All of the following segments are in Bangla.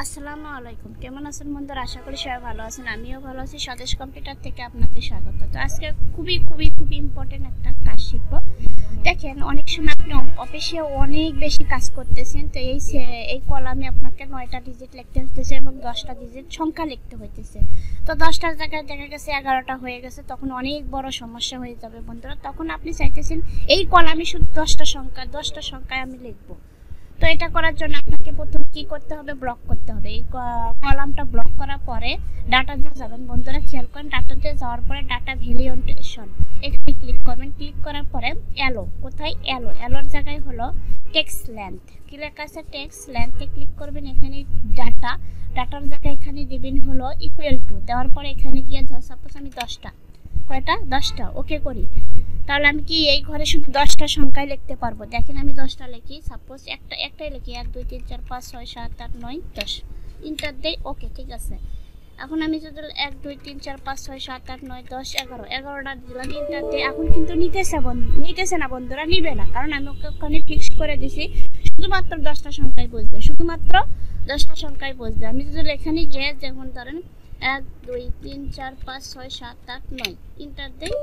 আসসালামু আলাইকুম। কেমন আছেন বন্ধুরা? আশা করি সবাই ভালো আছেন। আমিও ভালো আছি। স্বদেশ কম্পিউটার থেকে আপনাকে স্বাগত। তো আজকে খুবই ইম্পর্টেন্ট একটা কাজ শিখব। দেখেন, অনেক সময় আপনি অফিসে অনেক বেশি কাজ করতেছেন, তো এই কলামে আপনাকে 9টা ডিজিট লিখতে হইতেছে এবং 10টা ডিজিট সংখ্যা লিখতে হইতেছে। তো 10টার জায়গায় দেখা গেছে 11টা হয়ে গেছে, তখন অনেক বড় সমস্যা হয়ে যাবে বন্ধুরা। তখন আপনি চাইতেছেন এই কলামে শুধু 10টা সংখ্যায় আমি লিখবো। তো এটা করার জন্য আপনাকে প্রথম কি করতে হবে? ব্লক করতে হবে। এই কলামটা ব্লক করার পরে ডাটাতে যাবেন বন্ধুরা। খেয়াল করেন, ডাটাতে যাওয়ার পরে ডাটা ভ্যালিডেশন এখানে ক্লিক করবেন। ক্লিক করার পরে এলো, কোথায় এলোর জায়গায় হলো টেক্সট লেন্থ। কি লেখা আছে? টেক্সট লেন্থে ক্লিক করবেন। এখানে ডাটার জায়গায় এখানে দিবেন হলো ইকুয়াল টু। দেওয়ার পরে এখানে গিয়ে সাপোজ আমি 10টা, কয়টা? 10টা ওকে করি। তাহলে আমি কি এই ঘরে শুধু 10টা সংখ্যায় লিখতে পারবো? দেখেন, আমি 10টা লিখি। সাপোজ একটাই লিখি, 1 2 3 4 5 6 7 8 9 10। ইন্টার দেই। ওকে, ঠিক আছে। এখন আমি যদি 1 2 3 4 5 6 7 8 9 10 11টা দিলাম, ইন্টার দেই। এখন কিন্তু নিতেছে না বন্ধুরা, নিবে না, কারণ আমি ওখানে ফিক্সড করে দিছি শুধুমাত্র 10টা সংখ্যায় বসবে, শুধুমাত্র 10টা সংখ্যায় বসবে। আমি যদি এখানে গিয়ে যেমন ধরেন 1 2 3 4 5 6 7 8 9 ইন্টার দেই।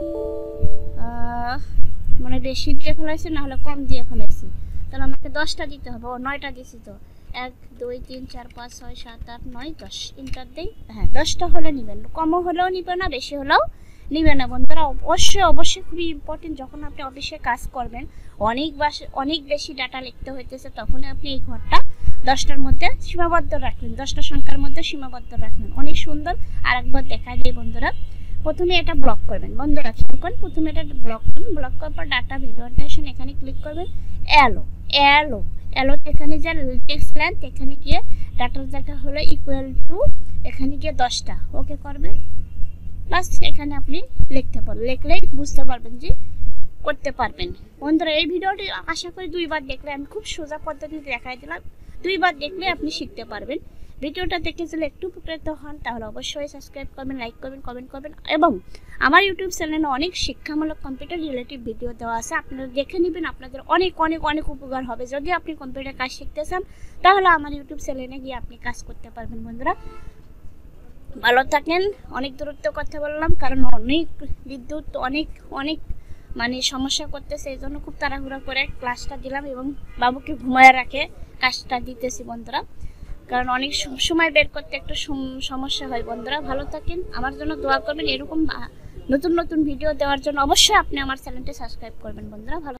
মানে বেশি দিয়ে ফেলাইছি, না হলে কম দিয়ে ফেলাইছি, তাহলে আমাকে 10টা দিতে হবে। ও 9টা দিছি তো। 1 2 3 4 5 6 7 8 9 10 ইন্টার দেই। হ্যাঁ, 10টা হলে নিবেন, কমও হলেও নিবে না, বেশি হলেও নিবে না বন্ধুরা। অবশ্যই খুবই ইম্পর্টেন্ট। যখন আপনি অফিসে কাজ করবেন, অনেক বেশি ডাটা লিখতে হইতেছে, তখন আপনি এই ঘরটা 10টার মধ্যে সীমাবদ্ধ রাখবেন, 10টা সংখ্যার মধ্যে সীমাবদ্ধ রাখবেন। অনেক সুন্দর। আর একবার দেখা যায় বন্ধুরা, প্রথমে এটা ব্লক করবেন বন্ধুরা। খেয়াল করেন, প্রথমে এটা ব্লক করবেন। ব্লক করার পর ডাটা ভ্যালিডেশন এখানে ক্লিক করবেন। এলোতে এখানে যে টেক্সট লেন্থ, এখানে গিয়ে ডাটার জায়গা হলো ইকুয়াল টু, এখানে গিয়ে 10টা ওকে করবেন। প্লাস এখানে আপনি লিখলেই বুঝতে পারবেন যে করতে পারবেন বন্ধুরা। এই ভিডিওটি আশা করি 2বার দেখলে, আমি খুব সোজা পদ্ধতিতে দেখাই দিলাম, 2বার দেখলে আপনি শিখতে পারবেন। ভিডিওটা দেখে যদি একটু উপকৃত হন, তাহলে অবশ্যই সাবস্ক্রাইব করবেন, লাইক করবেন, কমেন্ট করবেন। এবং আমার ইউটিউব চ্যানেলে অনেক শিক্ষামূলক কম্পিউটার রিলেটিভ ভিডিও দেওয়া আছে, আপনারা দেখে নেবেন। আপনাদের অনেক উপকার হবে। যদি আপনি কম্পিউটার কাজ শিখতে চান, তাহলে আমার ইউটিউব চ্যানেলে গিয়ে আপনি কাজ করতে পারবেন বন্ধুরা। ভালো থাকেন। অনেক দূরত্ব কথা বললাম, কারণ অনেক বিদ্যুৎ অনেক মানে সমস্যা করতেছে, এই জন্য খুব তাড়াহুড়া করে ক্লাসটা দিলাম এবং বাবুকে ঘুমায় রাখে কাজটা দিতেছি বন্ধুরা, কারণ অনেক সময় বের করতে একটু সমস্যা হয় বন্ধুরা। ভালো থাকেন, আমার জন্য দোয়া করবেন। এরকম নতুন ভিডিও দেওয়ার জন্য অবশ্যই আপনি আমার চ্যানেলটি সাবস্ক্রাইব করবেন বন্ধুরা। ভালো।